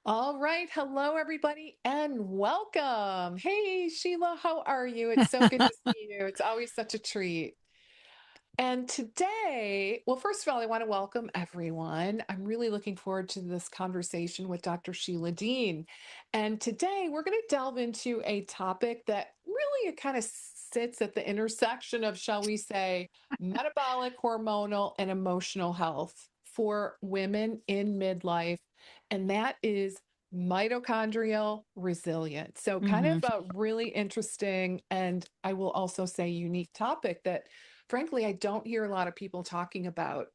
All right. Hello, everybody, and welcome. Hey, Sheila, how are you? It's so good to see you. It's always such a treat. And today, well, first of all, I want to welcome everyone. I'm really looking forward to this conversation with Dr. Sheila Dean. And today, we're going to delve into a topic that really it kind of sits at the intersection of, shall we say, metabolic, hormonal, and emotional health for women in midlife. And that is mitochondrial resilience. So, kind of hmm a really interesting and I will also say unique topic that frankly, I don't hear a lot of people talking about.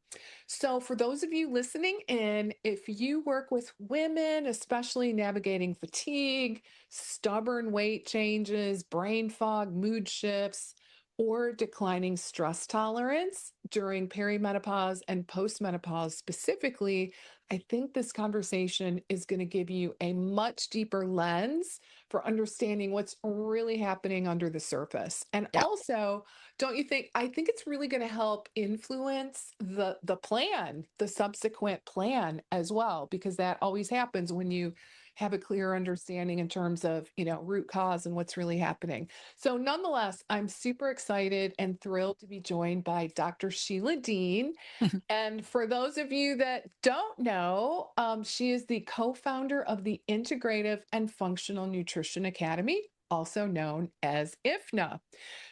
So, for those of you listening in, if you work with women, especially navigating fatigue, stubborn weight changes, brain fog, mood shifts, or declining stress tolerance during perimenopause and postmenopause specifically, I think this conversation is going to give you a much deeper lens for understanding what's really happening under the surface. And Yeah. also, don't you think I think it's really going to help influence the plan, the subsequent plan as well, because that always happens when you have a clear understanding in terms of, root cause and what's really happening. So nonetheless, I'm super excited and thrilled to be joined by Dr. Sheila Dean. And for those of you that don't know, she is the co founder of the Integrative and Functional Nutrition Academy, also known as IFNA.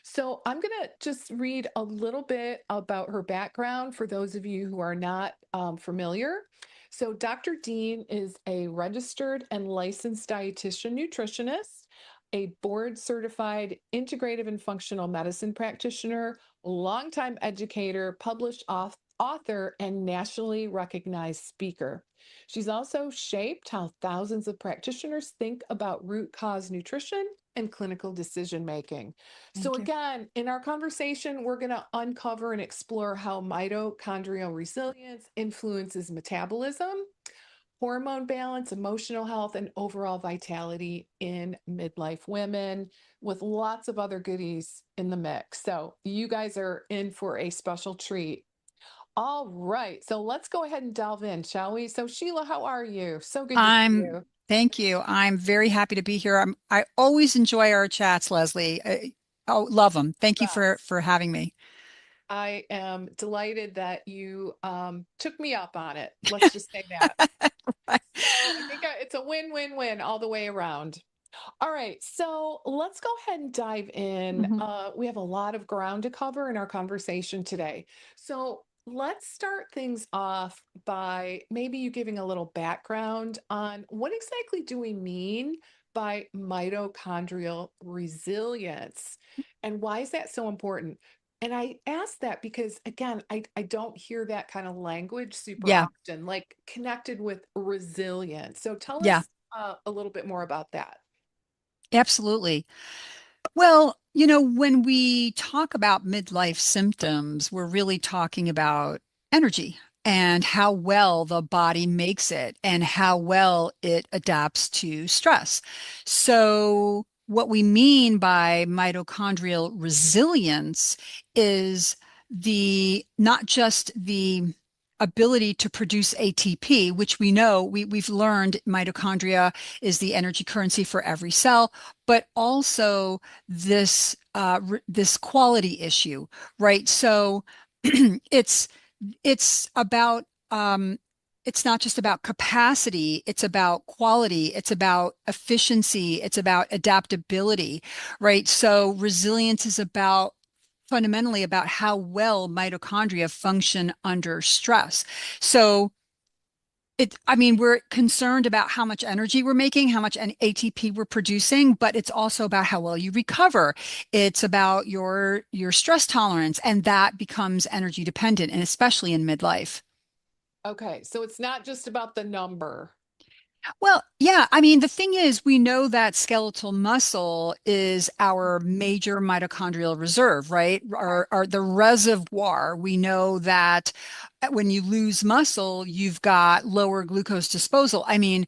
So I'm going to just read a little bit about her background for those of you who are not familiar. So, Dr. Dean is a registered and licensed dietitian nutritionist, a board certified integrative and functional medicine practitioner, longtime educator, published author, and nationally recognized speaker. She's also shaped how thousands of practitioners think about root cause nutrition and clinical decision making. So, Thank you. again, in our conversation, we're going to uncover and explore how mitochondrial resilience influences metabolism, hormone balance, emotional health, and overall vitality in midlife women, with lots of other goodies in the mix. So, you guys are in for a special treat. All right. So, let's go ahead and delve in, shall we? So, Sheila, how are you? So good to see I'm you. Thank you. I'm very happy to be here. I always enjoy our chats, Leslie. Oh, love them. Thank you for Best. for having me. I am delighted that you took me up on it. Let's just say that. So I think it's a win-win-win all the way around. All right, so let's go ahead and dive in. Mhm. We have a lot of ground to cover in our conversation today. So let's start things off by maybe you giving a little background on what exactly do we mean by mitochondrial resilience and why is that so important? And I ask that because, again, I don't hear that kind of language super Yeah, often, like connected with resilience. So tell yeah, us a little bit more about that. absolutely. Well, when we talk about midlife symptoms, we're really talking about energy and how well the body makes it and how well it adapts to stress. So, what we mean by mitochondrial resilience is the not just the ability to produce ATP, which we know we've learned mitochondria is the energy currency for every cell, but also this quality issue, right? So it's it's about it's not just about capacity, it's about quality, it's about efficiency, it's about adaptability, right? So resilience is about fundamentally about how well mitochondria function under stress. So I mean, we're concerned about how much energy we're making, how much ATP we're producing, but it's also about how well you recover. It's about your stress tolerance, and that becomes energy dependent, and especially in midlife. Okay, so it's not just about the number. Well, yeah, I mean, the thing is, we know that skeletal muscle is our major mitochondrial reserve, right? Okay. Or the reservoir. We know that when you lose muscle, you've got lower glucose disposal. I mean,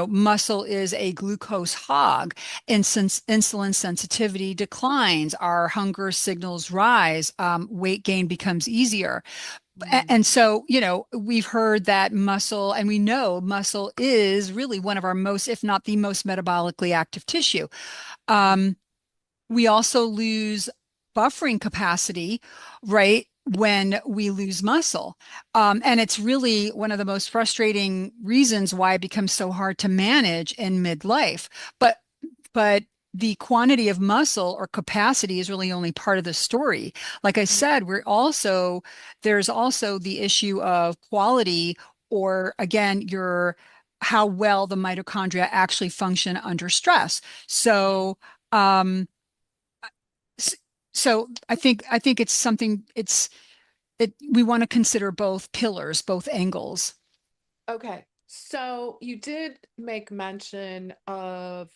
muscle is a glucose hog, and since insulin sensitivity declines, our hunger signals rise, weight gain becomes easier. Mm. And so, we've heard that muscle, and we know muscle is really one of our most, if not the most metabolically active tissue. Mhm. Um, we also lose buffering capacity, right? When we lose muscle. And it's really one of the most frustrating reasons why it becomes so hard to manage in midlife. But but the quantity of muscle or capacity is really only part of the story. Like I said, there's also the issue of quality, or again, your how well the mitochondria actually function under stress. So, um, s- so I think it's something we want to consider both pillars, both angles. Okay. So you did make mention of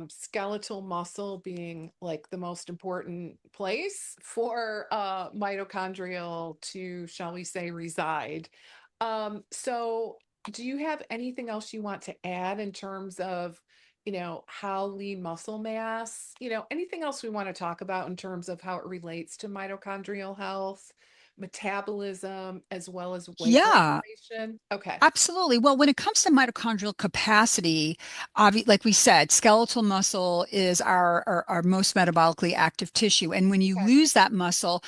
skeletal muscle being like the most important place for mitochondrial to, shall we say, reside. So do you have anything else you want to add in terms of, how lean muscle mass, anything else we want to talk about in terms of how it relates to mitochondrial health, metabolism, as well as weight Yeah. regulation? Okay. Absolutely. Well, when it comes to mitochondrial capacity, like we said, skeletal muscle is our most metabolically active tissue. And when you Okay. lose that muscle,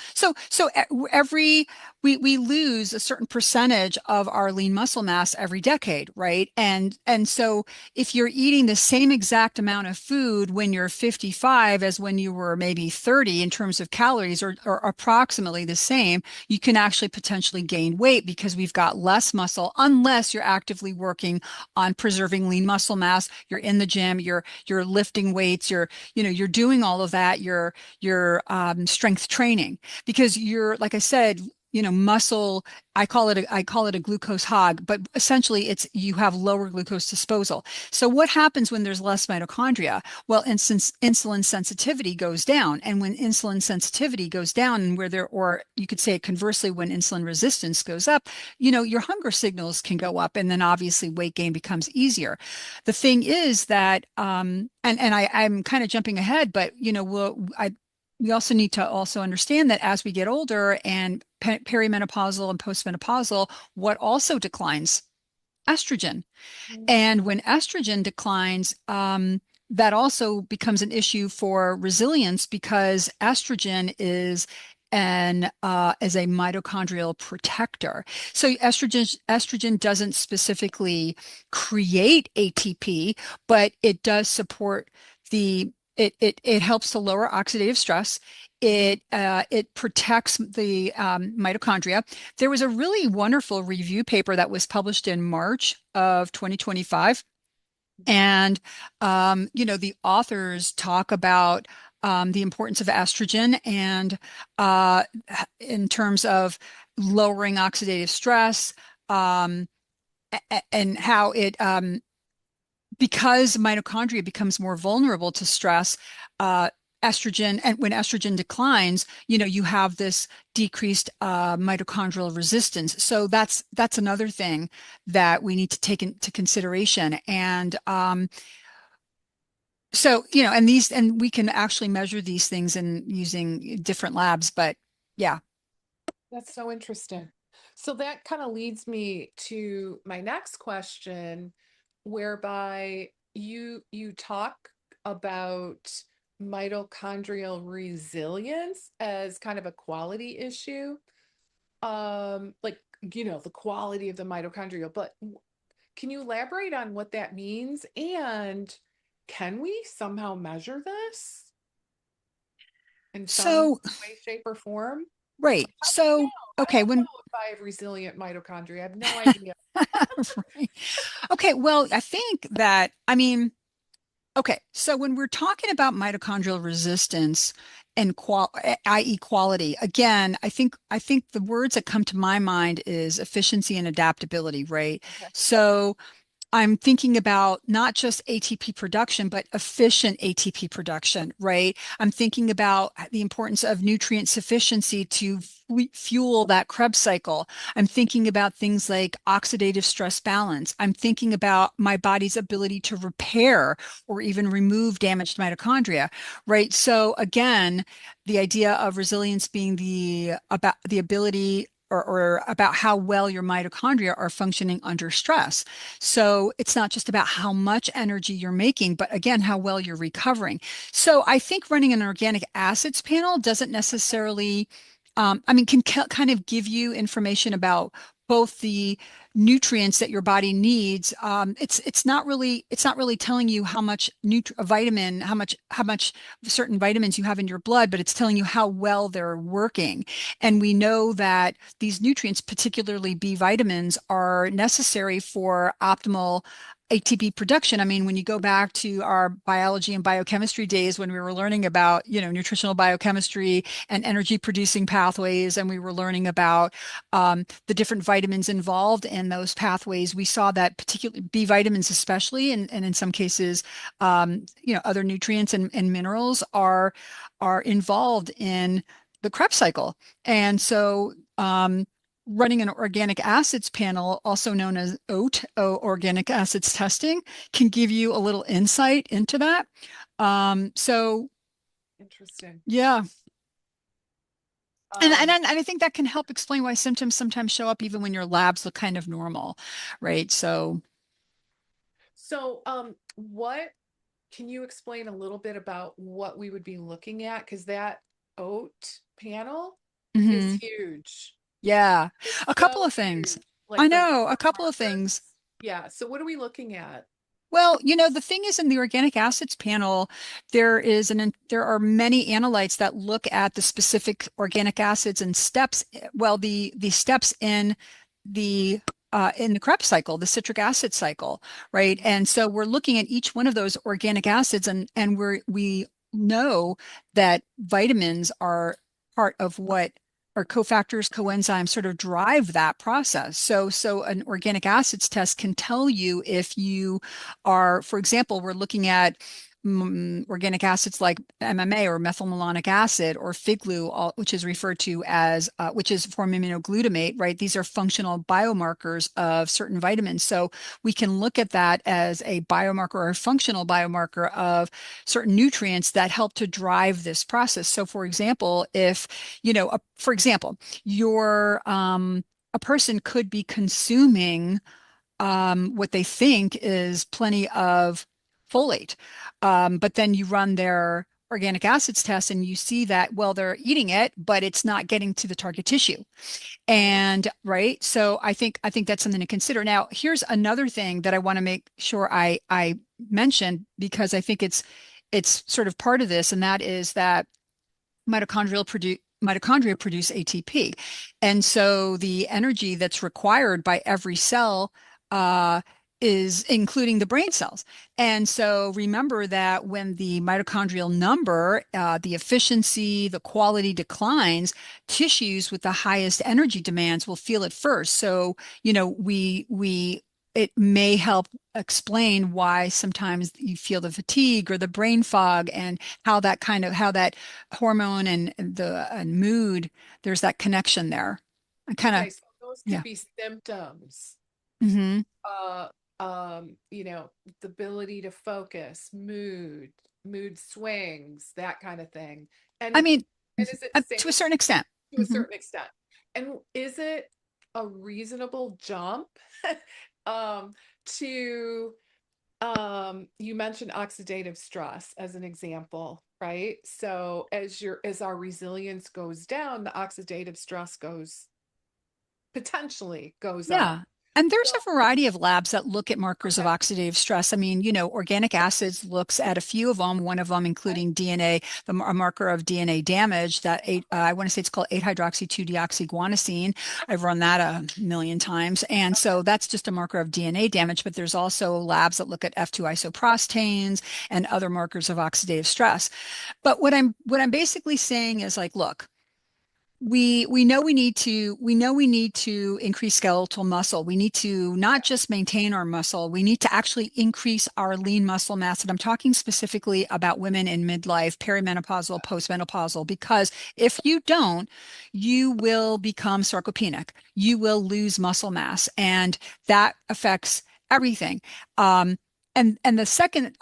every we lose a certain percentage of our lean muscle mass every decade, right? And so if you're eating the same exact amount of food when you're 55 as when you were maybe 30 in terms of calories, or approximately the same, you can actually potentially gain weight because we've got less muscle unless you're actively working on preserving lean muscle mass. You're in the gym, you're lifting weights, you're doing all of that, you're strength training, because you're, like I said, muscle, I call it a glucose hog, but essentially it's you have lower glucose disposal. So what happens when there's less mitochondria? Well, insulin sensitivity goes down. And when insulin sensitivity goes down, and or you could say conversely, when insulin resistance goes up, your hunger signals can go up. And then obviously weight gain becomes easier. The thing is that, I'm kind of jumping ahead, but, we also need to also understand that as we get older and perimenopausal and postmenopausal, what also declines? Estrogen. And when estrogen declines, that also becomes an issue for resilience, because estrogen is a mitochondrial protector. So estrogen doesn't specifically create ATP, but it does support it helps to lower oxidative stress. Mhm. It protects the mitochondria. There was a really wonderful review paper that was published in March of 2025. And, the authors talk about the importance of estrogen, and uh, in terms of lowering oxidative stress, um, and how because mitochondria becomes more vulnerable to stress, uh, estrogen, and when estrogen declines, you have this decreased mitochondrial resistance. So that's another thing that we need to take into consideration. And and we can actually measure these things in using different labs, but yeah. That's so interesting. So that kind of leads me to my next question, whereby you talk about mitochondrial resilience as kind of a quality issue. Like, the quality of the mitochondrial, but can you elaborate on what that means? And can we somehow measure this in some So, way, shape, or form? right. How do you So, know? I okay, don't when know if I have resilient mitochondria. I have no idea. right. Okay, well, I think that, I mean, okay, so when we're talking about mitochondrial resistance and i.e. quality, again, I think the words that come to my mind is efficiency and adaptability, right? Okay. So I'm thinking about not just ATP production, but efficient ATP production, right? I'm thinking about the importance of nutrient sufficiency to fuel that Krebs cycle. I'm thinking about things like oxidative stress balance. I'm thinking about my body's ability to repair or even remove damaged mitochondria, right? So again, the idea of resilience being the ability or about how well your mitochondria are functioning under stress. So it's not just about how much energy you're making, but again, how well you're recovering. So I think running an organic acids panel doesn't necessarily, I mean, can kind of give you information about both the nutrients that your body needs. It's not really telling you how much a vitamin, how much certain vitamins you have in your blood, but it's telling you how well they're working. And we know that these nutrients, particularly B vitamins, are necessary for optimal ATP production. I mean, when you go back to our biology and biochemistry days when we were learning about, nutritional biochemistry and energy producing pathways, and we were learning about the different vitamins involved in those pathways, we saw that particularly B vitamins, especially, and in some cases, other nutrients and minerals are involved in the Krebs cycle. And so, running an organic acids panel, also known as OAT, organic acids testing, can give you a little insight into that. So Interesting. yeah, and, and Um, and I think that can help explain why symptoms sometimes show up even when your labs look kind of normal, right? So, so what can you explain a little bit about what we would be looking at? Because that oat panel is mhm. huge. Yeah, It's a couple so of things. huge. I Like know, a the couple of things. markers. Yeah. So what are we looking at? Well, the thing is in the organic acids panel, there are many analytes that look at the specific organic acids and steps, well, the steps in the Krebs cycle, the citric acid cycle, right? And so we're looking at each one of those organic acids and we know that vitamins are part of what or cofactors, coenzymes sort of drive that process. So an organic acids test can tell you if you are, for example, we're looking at organic acids like MMA or methylmalonic acid or FIGLU, which is referred to as, which is formiminoglutamate, right? These are functional biomarkers of certain vitamins. So we can look at that as a biomarker or a functional biomarker of certain nutrients that help to drive this process. So, for example, if, for example, a person could be consuming what they think is plenty of folate. But then you run their organic acids test and you see that, well, they're eating it, but it's not getting to the target tissue. Right. And right, so I think that's something to consider. Now, here's another thing that I want to make sure I mention because I think it's sort of part of this, and that is that mitochondria produce ATP. And so the energy that's required by every cell uh, is including the brain cells. And so remember that when the mitochondrial number, the efficiency, the quality declines, tissues with the highest energy demands will feel it first. So, we it may help explain why sometimes you feel the fatigue or the brain fog and how that hormone and mood, there's that connection there. I kind of, Okay. So those could yeah. be symptoms. Hmm. Uh, the ability to focus, mood swings, that kind of thing. I And mean, and is it to safe a certain extent. to a Hmm. certain extent? And is it a reasonable jump um to you mentioned oxidative stress as an example, right? So as our resilience goes down, the oxidative stress potentially goes up. Yeah. And there's So a variety of labs that look at markers of okay, oxidative stress. I mean, organic acids looks at a few of them, one of them okay, including DNA, a marker of DNA damage that okay, I want to say it's called 8-hydroxy-2-deoxyguanosine. I've run that a million times. And okay. so that's just a marker of DNA damage, but there's also labs that look at F2 isoprostanes and other markers of oxidative stress. But what I'm basically saying is like, look, we know we need to increase skeletal muscle. We need to not just maintain our muscle, we need to actually increase our lean muscle mass. And I'm talking specifically about women in midlife, perimenopausal, postmenopausal, because if you don't, you will become sarcopenic. You will lose muscle mass, and that affects everything. Um, and the second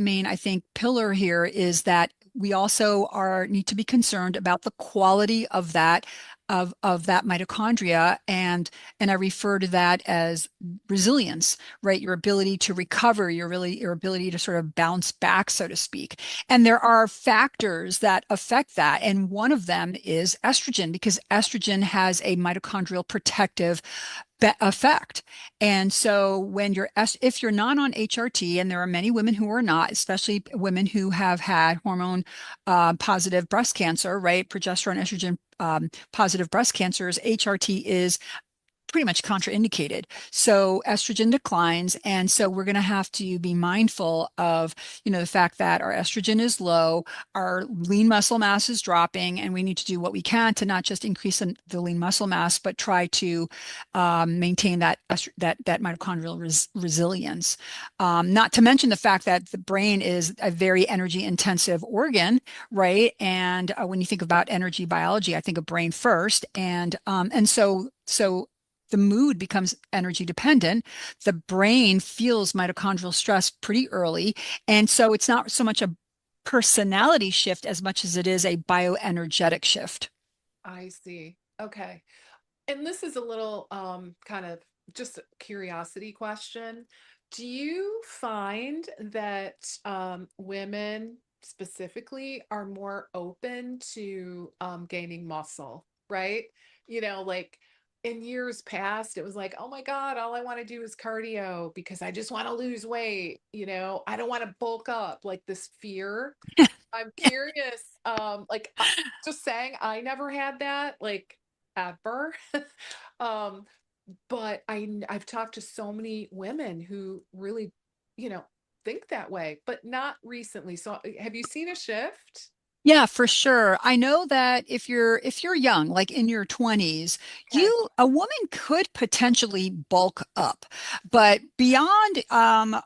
main, I think, pillar here is that we also are need to be concerned about the quality of that of that mitochondria, and I refer to that as resilience, right? Your ability to recover, your ability to sort of bounce back, so to speak. And there are factors that affect that, and one of them is estrogen, because estrogen has a mitochondrial protective effect. And so when if you're not on HRT, and there are many women who are not, especially women who have had hormone positive breast cancer, right? Progesterone, estrogen positive breast cancers, HRT is pretty much contraindicated. So estrogen declines. And so we're going to have to be mindful of, the fact that our estrogen is low, our lean muscle mass is dropping, and we need to do what we can to not just increase the lean muscle mass, but try to maintain that mitochondrial resilience. Not to mention the fact that the brain is a very energy intensive organ, right? And when you think about energy biology, I think of brain first. And so the mood becomes energy dependent. The brain feels mitochondrial stress pretty early. And so it's not so much a personality shift as much as it is a bioenergetic shift. I see. Okay. And this is a little kind of just a curiosity question. Do you find that women specifically are more open to gaining muscle, right? Like in years past, it was like, oh my God, all I want to do is cardio because I just want to lose weight. I don't want to bulk up, like this fear. I'm curious, just saying, I never had that, like ever. um, but I've talked to so many women who really, you know, think that way, but not recently. So have you seen a shift? Yeah, for sure. I know that if you're young, like in your 20s, Okay. a woman could potentially bulk up. But beyond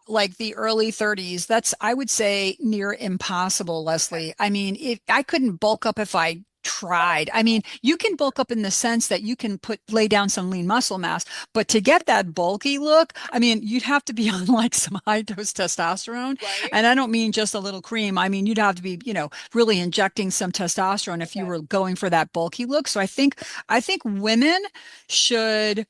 like the early 30s, that's I would say near impossible, Okay. Leslie. I mean, if I couldn't bulk up if I tried. I mean, you can bulk up in the sense that you can lay down some lean muscle mass, but to get that bulky look, I mean, you'd have to be on like some high dose testosterone. Right? And I don't mean just a little cream. I mean, you'd have to be, really injecting some testosterone if you Okay. were going for that bulky look. So I think women should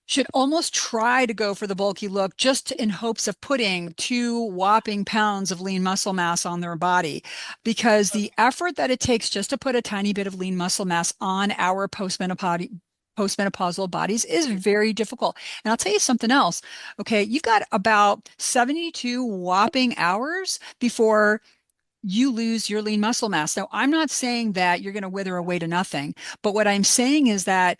should almost try to go for the bulky look just in hopes of putting 2 whopping pounds of lean muscle mass on their body, because Okay. the effort that it takes just to put a tiny bit of lean muscle mass on our postmenopausal bodies is very difficult. And I'll tell you something else. Okay, you've got about 72 whopping hours before you lose your lean muscle mass. Now, I'm not saying that you're going to wither away to nothing, but what I'm saying is that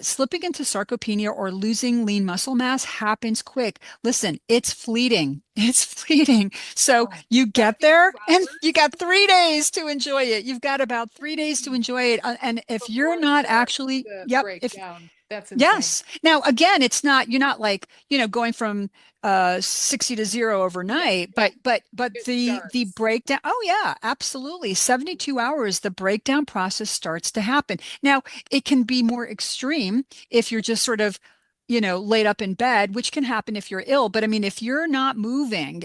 slipping into sarcopenia or losing lean muscle mass happens quick. Listen, it's fleeting. It's fleeting. So Oh, you gotta get be there and you two got 3 days to enjoy it. You've got about 3 days to hours enjoy it. And if you're before it not starts actually, to yep, break if down. That's insane. yes. Now, again, you're not like, going from 60 to 0 Yeah, overnight, yeah. but It the starts. breakdown, oh yeah, absolutely. 72 hours, the breakdown process starts to happen. Now, it can be more extreme if you're just sort of, laid up in bed, which can happen if you're ill. But I mean, if you're not moving,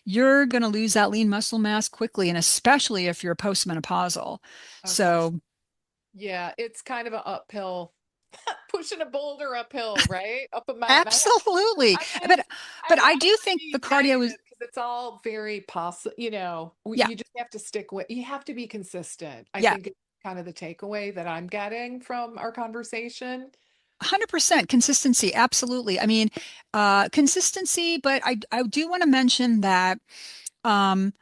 you're going to lose that lean muscle mass quickly, and especially if you're postmenopausal. Oh gosh. So, Yeah, it's kind of an uphill, pushing a boulder uphill, right? Up a mountain. absolutely. I get it. But I I don't do want to think the be cardio negative is, because it's all very possible. yeah, You just have to stick with. You have to be consistent. I yeah, think it's kind of the takeaway that I'm getting from our conversation. 100% consistency. Absolutely. I mean, consistency, but I do want to mention that, um,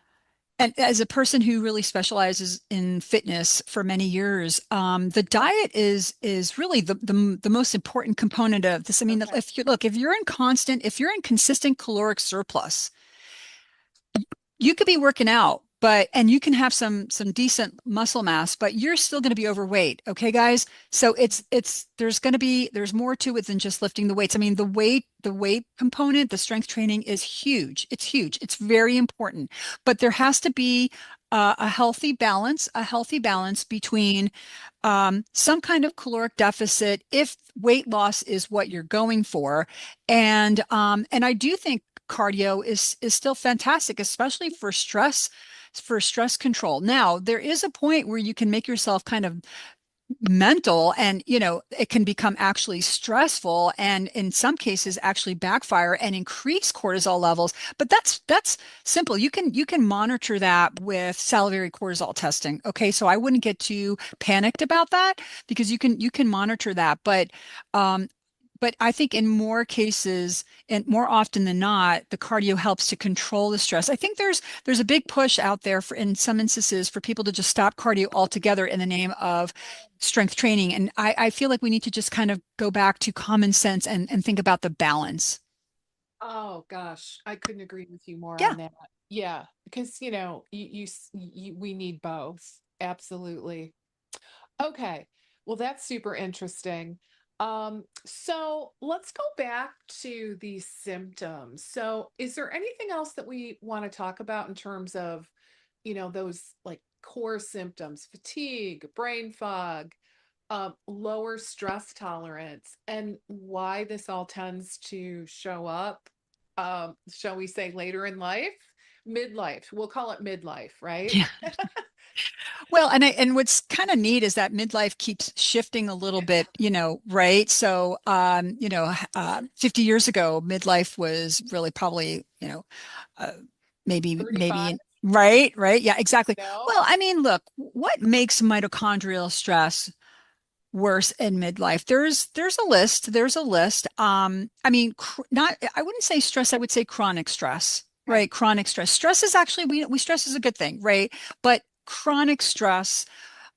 and as a person who really specializes in fitness for many years, the diet is really the most important component of this. I mean, Okay. if you're in consistent caloric surplus, you could be working out, and you can have some decent muscle mass, but you're still going to be overweight. Okay, guys? So there's more to it than just lifting the weights. I mean, the weight component, the strength training is huge. It's huge. It's very important. But there has to be a healthy balance between some kind of caloric deficit if weight loss is what you're going for. And I do think cardio is still fantastic, especially for stress control. Now, there is a point where you can make yourself kind of mental, and it can become actually stressful, and in some cases actually backfire and increase cortisol levels. But that's simple. You can monitor that with salivary cortisol testing. Okay, so I wouldn't get too panicked about that, because you can monitor that. But I think in more cases, and more often than not, the cardio helps to control the stress. I think there's a big push out there for, in some instances, for people to just stop cardio altogether in the name of strength training. And I feel like we need to just kind of go back to common sense and think about the balance. Oh gosh, I couldn't agree with you more Yeah. on that. Yeah, because we need both. Absolutely. Okay. Well, that's super interesting. So let's go back to these symptoms. So, is there anything else that we want to talk about in terms of, those like core symptoms, fatigue, brain fog, lower stress tolerance, and why this all tends to show up, shall we say, later in life? Midlife. We'll call it midlife, right? Yeah. Well, and what's kind of neat is that midlife keeps shifting a little bit, right? So, 50 years ago, midlife was really probably, uh, maybe 35, right, right. Yeah, exactly. no? Well, I mean, look, what makes mitochondrial stress worse in midlife? There's a list. There's a list. I mean, not, I wouldn't say stress, I would say chronic stress, Okay. right? Chronic stress. Stress is actually, we stress is a good thing, right? But chronic stress,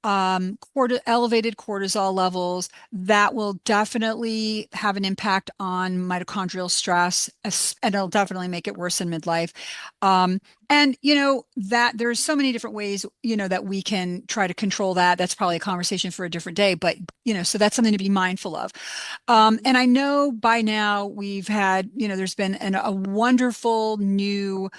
elevated cortisol levels, that will definitely have an impact on mitochondrial stress, and it'll definitely make it worse in midlife. Um, and that there's so many different ways, that we can try to control that. That's probably a conversation for a different day, but so that's something to be mindful of. Mhm. And I know by now we've had, there's been a wonderful new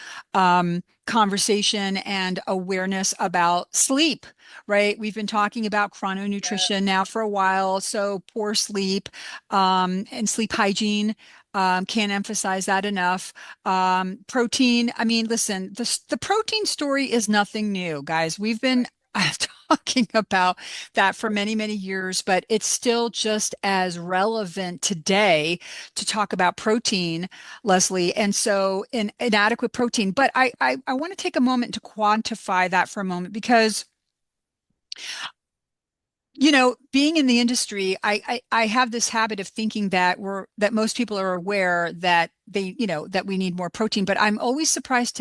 conversation and awareness about sleep, right? We've been talking about chrononutrition now for a while. So poor sleep, and sleep hygiene. Can't emphasize that enough. Protein. I mean, listen, the protein story is nothing new, guys. We've been Right. talking about that for many, many years, but it's still just as relevant today to talk about protein, Leslie. And so, inadequate protein. But I want to take a moment to quantify that for a moment, because being in the industry, I have this habit of thinking that most people are aware that that we need more protein. But I'm always surprised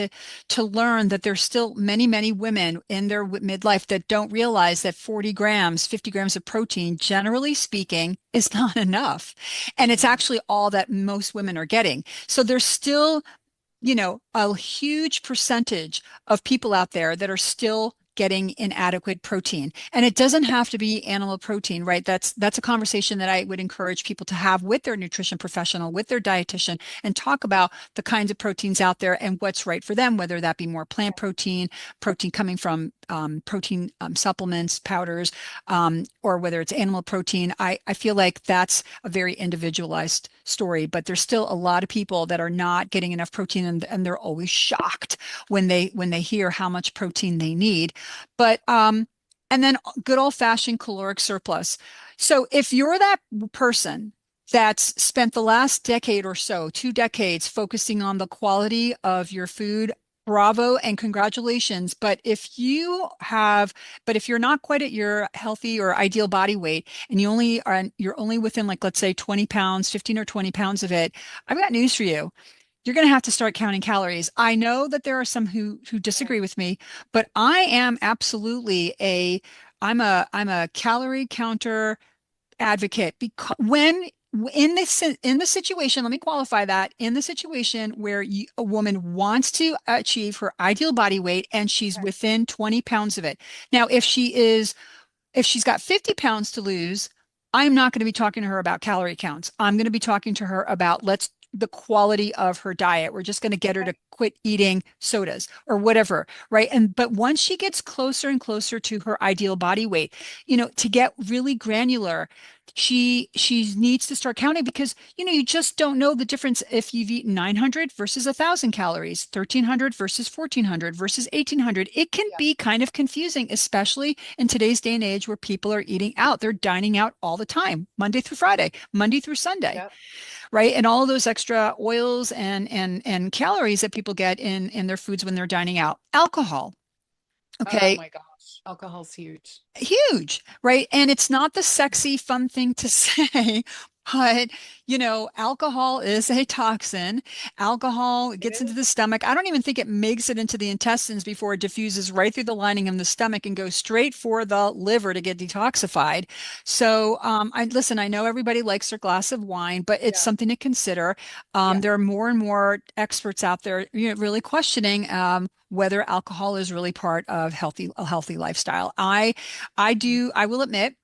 to learn that there's still many, many women in their midlife that don't realize that 40 grams, 50 grams of protein, generally speaking, is not enough. And it's Mhm. actually all that most women are getting. So there's still a huge percentage of people out there that are still getting inadequate protein. And it doesn't have to be animal protein, right? That's a conversation that I would encourage people to have with their nutrition professional, with their dietitian, and talk about the kinds of proteins out there and what's right for them, whether that be more plant protein, protein coming from protein supplements, powders, or whether it's animal protein. I feel like that's a very individualized story, but there's still a lot of people that are not getting enough protein, and they're always shocked when they hear how much protein they need. But and then good old-fashioned caloric surplus. So if you're that person that's spent the last decade or so, 2 decades, focusing on the quality of your food, bravo and congratulations. But if you're not quite at your healthy or ideal body weight, and you're only within, like, let's say 20 pounds, 15 or 20 pounds of it, I've got news for you. You're going to have to start counting calories. I know that there are some who Right. disagree with me, but I am absolutely I'm a calorie counter advocate, because when in the situation, let me qualify that, in the situation where a woman wants to achieve her ideal body weight and she's Okay. within 20 pounds of it. Now, if she's got 50 pounds to lose, I'm not going to be talking to her about calorie counts. I'm going to be talking to her about, let's the quality of her diet. We're just going to get her Okay. to quit eating sodas or whatever, right? And but once she gets closer and closer to her ideal body weight, to get really granular, she needs to start counting because you just don't know the difference if you've eaten 900 versus 1,000 calories, 1,300 versus 1,400 versus 1,800. It can Yeah. be kind of confusing, especially in today's day and age where people are eating out. They're dining out all the time, Monday through Friday, Monday through Sunday, Yep. right? And all of those extra oils and calories that people get in their foods when they're dining out. Alcohol, Oh okay? my gosh. Alcohol's huge. Huge, right? And it's not the sexy, fun thing to say, but alcohol is a toxin. Alcohol It gets into the is. stomach. I don't even think it makes it into the intestines before it diffuses right through the lining of the stomach and goes straight for the liver to get detoxified. So, I listen, I know everybody likes their glass of wine, but it's Yeah. something to consider. Yeah. There are more and more experts out there, really questioning whether alcohol is really part of a healthy lifestyle. Mhm. I will admit,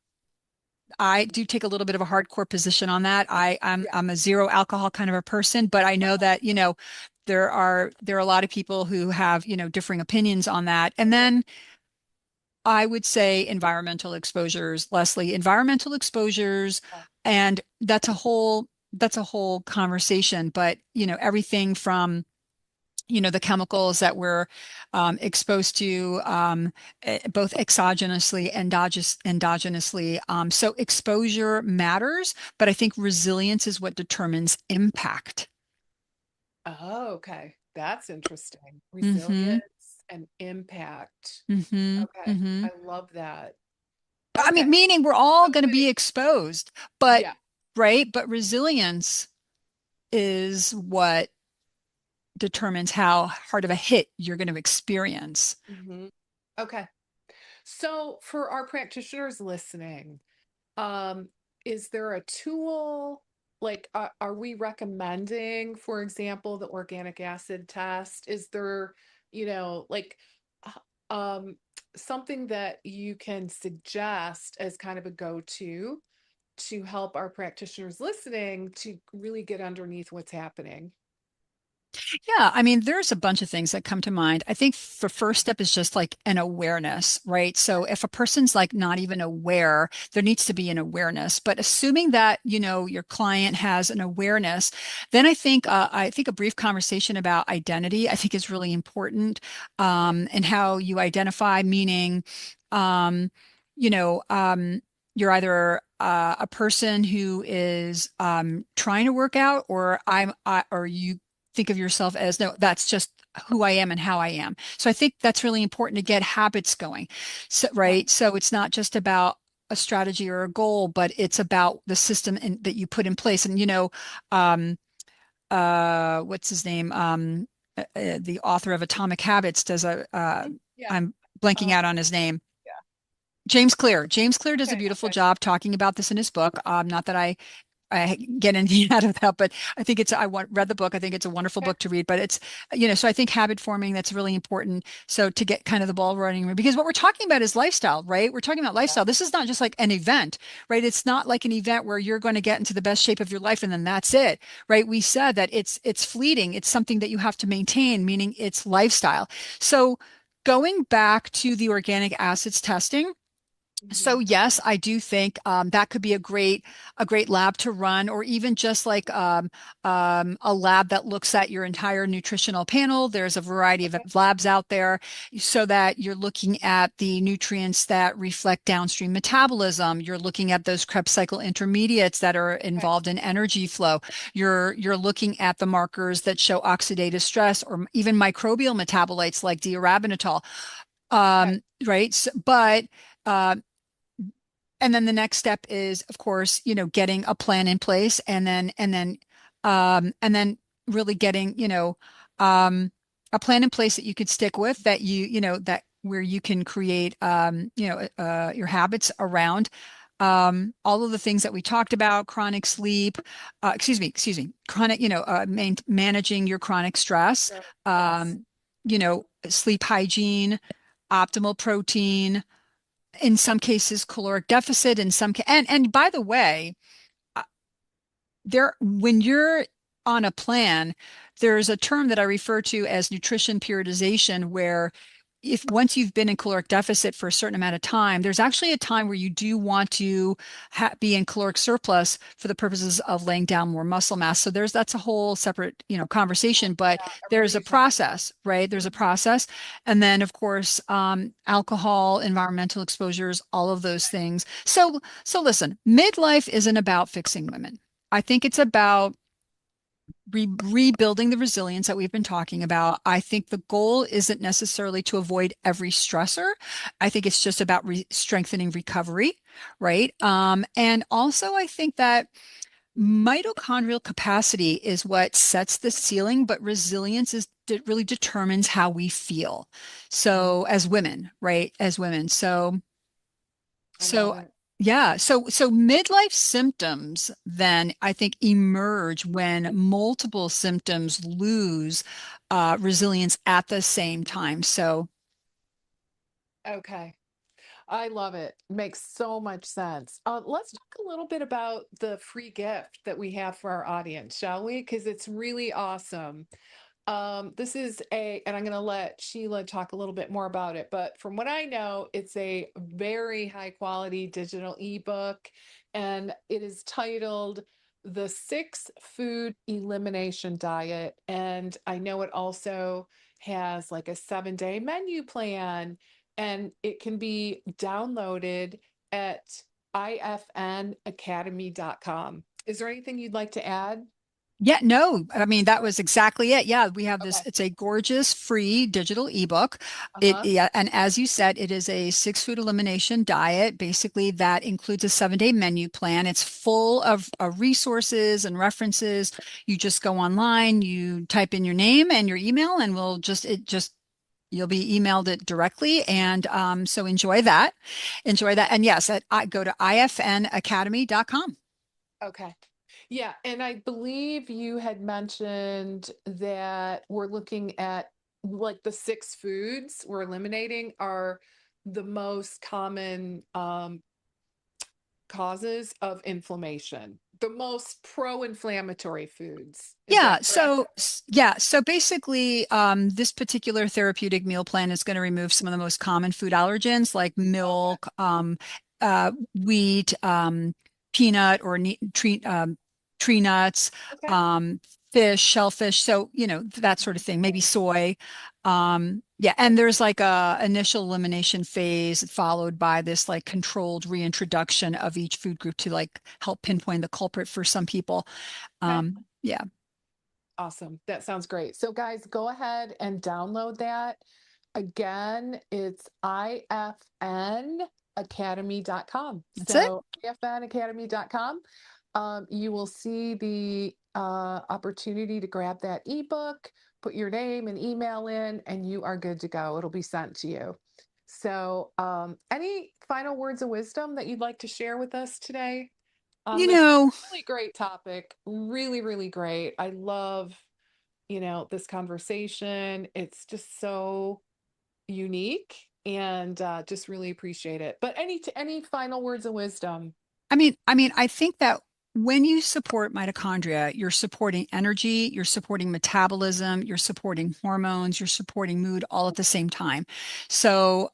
I do take a little bit of a hardcore position on that. Yeah. I'm a zero alcohol kind of a person, but I know that, there are a lot of people who have, differing opinions on that. And Mhm. then I would say environmental exposures, Leslie, environmental exposures, Yeah. and that's a whole conversation, but everything from the chemicals that we're exposed to both exogenously and endogenously. So exposure matters, but I think resilience is what determines impact. Oh, okay. That's interesting. Mm-hmm. Resilience and impact. Mm-hmm. Okay. Mm-hmm. I love that. I mean, Okay. meaning we're all So going to then be it, exposed, but yeah. right, but resilience is what determines how hard of a hit you're going to experience. Hmm. Okay. So for our practitioners listening, Um, is there a tool like are we recommending, for example, the organic acid test? Is there, like uh, um something that you can suggest as kind of a go-to to help our practitioners listening to really get underneath what's happening? Yeah, I mean, there's a bunch of things that come to mind. I think the first step is just like an awareness, right? So if a person's like not even aware, there needs to be an awareness. But assuming that, your client has an awareness, then I think a brief conversation about identity, I think is really important. Okay. And how you identify, meaning, um, you know, um, you're either a person who is trying to work out, or you think of yourself as, no, that's just who I am and how I am. So I think that's really important to get habits going. So, Okay. right. So it's not just about a strategy or a goal, but it's about the system that you put in place. And, um, what's his name? The author of Atomic Habits does Mhm. Yeah. I'm blanking Um, out on his name. yeah. James Clear. James Clear does a Okay. beautiful Okay. job talking about this in his book. Not that I get anything out of that, but read the book. I think it's a wonderful Okay. book to read, but so I think habit forming, that's really important. So to get kind of the ball running, because what we're talking about is lifestyle, right? We're talking about Yeah. lifestyle. This is not just like an event, right? It's not like an event where you're going to get into the best shape of your life and then that's it, right? We said that it's fleeting. It's something that you have to maintain, meaning it's lifestyle. So going back to the organic acids testing, so Hmm. yes, I do think that could be a great lab to run, or even just like a lab that looks at your entire nutritional panel. There's a variety of Okay. labs out there, so that you're looking at the nutrients that reflect downstream metabolism. You're looking at those Krebs cycle intermediates that are Okay. involved in energy flow. You're looking at the markers that show oxidative stress, or even microbial metabolites like diarabinitol. Okay. Right. But uh, and then the next step is, of course, getting a plan in place, and then really getting, a plan in place that you could stick with, that that where you can create, your habits around, all of the things that we talked about: chronic sleep, excuse me, chronic, managing your chronic stress, Sure. Yes. um, sleep hygiene, optimal protein, in some cases caloric deficit, in some and by the way, there when you're on a plan, there's a term that I refer to as nutrition periodization, where if once you've been in caloric deficit for a certain amount of time, there's actually a time where you do want to be in caloric surplus for the purposes of laying down more muscle mass. So that's a whole separate, conversation, but Yeah, there's a everybody's on. process, right? There's a process. And then of course, alcohol, environmental exposures, all of those things. So listen, midlife isn't about fixing women. I think it's about rebuilding the resilience that we've been talking about. I think the goal isn't necessarily to avoid every stressor. I think it's just about strengthening recovery, right? And also, I think that mitochondrial capacity is what sets the ceiling, but resilience is really determines how we feel. Mm, So, as women, right? As women. I love So it. yeah, so midlife symptoms then I think emerge when multiple symptoms lose resilience at the same time. So Okay. I love it. Makes so much sense. Let's talk a little bit about the free gift that we have for our audience, shall we? Because it's really awesome. This is and I'm going to let Sheila talk a little bit more about it, but from what I know, it's a very high quality digital ebook, and it is titled The Six Food Elimination Diet. And I know it also has like a 7-day menu plan, and it can be downloaded at ifnacademy.com. Is there anything you'd like to add? yeah, no, I mean that was exactly it. Yeah, we have this, Okay. it's a gorgeous free digital ebook. Uh-huh. Yeah, and as you said, it is a six-food elimination diet. Basically, that includes a 7-day menu plan. It's full of resources and references. You just go online, you type in your name and your email, and you'll be emailed it directly. And so enjoy that. Enjoy that. And yes, I go to ifnacademy.com. Okay. Yeah, and I believe you had mentioned that we're looking at like the six foods we're eliminating are the most common causes of inflammation, the most pro-inflammatory foods. Is Yeah, that correct? so basically, this particular therapeutic meal plan is going to remove some of the most common food allergens like Okay. milk, wheat, peanut or tree nuts, Okay. um, fish, shellfish. So, that sort of thing, maybe soy. Yeah, and there's like a initial elimination phase followed by this like controlled reintroduction of each food group to like help pinpoint the culprit for some people. Okay. Yeah. Awesome. That sounds great. So, guys, go ahead and download that. Again, it's ifnacademy.com. That's it. So, ifnacademy.com. You will see the opportunity to grab that ebook, put your name and email in, and you are good to go. It'll be sent to you. So, any final words of wisdom that you'd like to share with us today on You this know, really great topic? Really, really great. I love this conversation. It's just so unique, and just really appreciate it. But any final words of wisdom? I think that when you support mitochondria, you're supporting energy, you're supporting metabolism, you're supporting hormones, you're supporting mood all at the same time. So,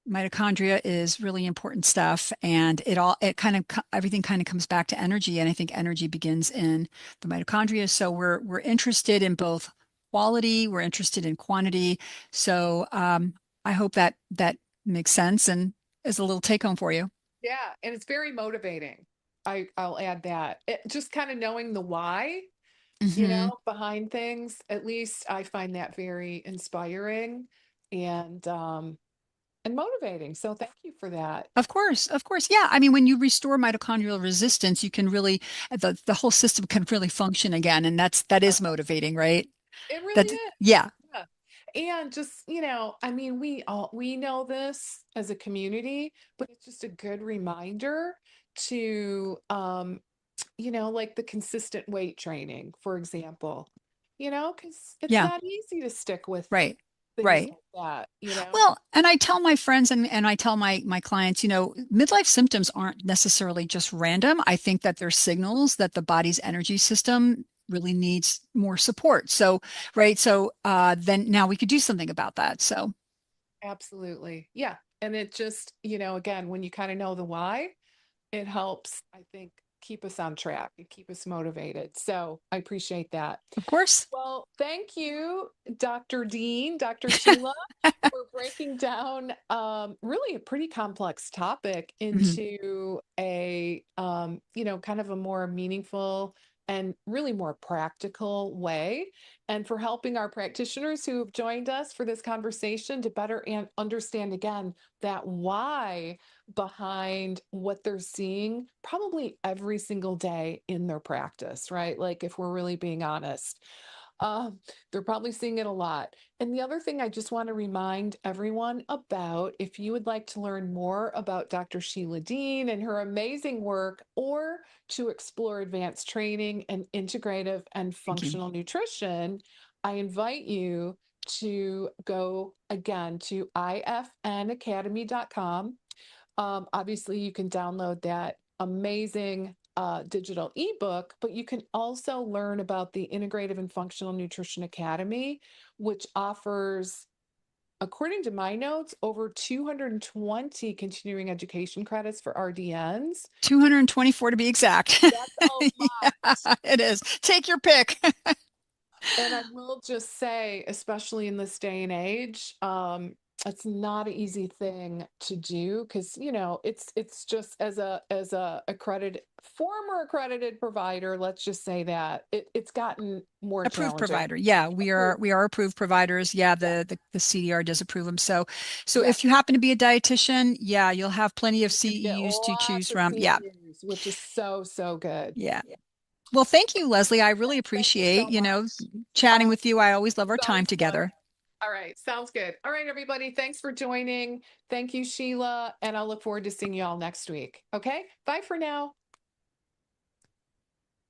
mitochondria is really important stuff, and everything kind of comes back to energy, and I think energy begins in the mitochondria. So we're interested in both quality, we're interested in quantity. So, I hope that that makes sense and is a little take home for you. Yeah, and it's very motivating. I'll add that. Just kind of knowing the why, Hmm. behind things. At least I find that very inspiring and motivating. So thank you for that. Of course, of course. Yeah. I mean, when you restore mitochondrial resistance, you can really, the whole system can really function again. And that Uh, is motivating, right? It really That, is. yeah, Yeah. And just, I mean, we know this as a community, but it's just a good reminder to like the consistent weight training, for example, because it's yeah, not easy to stick with right. things Right. like that, you know? Well, and I tell my friends and I tell my clients, midlife symptoms aren't necessarily just random. I think that they're signals that the body's energy system really needs more support. So, right. So then now we could do something about that. So, Absolutely. Yeah. And it just, again, when you kind of know the why, it helps, I think, keep us on track and keep us motivated. So I appreciate that. of course. Well, thank you, Dr. Dean, Dr. Sheila, for breaking down really a pretty complex topic Mhm. into a kind of a more meaningful and really more practical way, and for helping our practitioners who have joined us for this conversation to better understand again that why behind what they're seeing probably every single day in their practice, right? Like if we're really being honest. Um, they're probably seeing it a lot. And the other thing I just want to remind everyone about, if you would like to learn more about Dr. Sheila Dean and her amazing work, or to explore advanced training and integrative and Thank you. functional nutrition, I invite you to go again to ifnacademy.com. Obviously, you can download that amazing digital ebook, but you can also learn about the Integrative and Functional Nutrition Academy, which offers, according to my notes, over 220 continuing education credits for RDNs. 224 to be exact. That's a lot. Yeah, it is. Take your pick. And I will just say, especially in this day and age, it's not an easy thing to do because it's just as a accredited former accredited provider. Let's just say that it's gotten more Approved challenging. provider. Yeah, we Approved. are we are approved providers. Yeah, Yeah, the CDR does approve them. So yeah. if you happen to be a dietitian, yeah, you'll have plenty of You're gonna get CEUs to choose lots of from. Yeah. CEUs, which is so good. Yeah. Well, thank you, Leslie. I really Thank you appreciate, so much. chatting with you. I always love our It's time always fun. together. All right, sounds good. All right, everybody, thanks for joining. Thank you, Sheila, and I'll look forward to seeing you all next week. Okay, bye for now.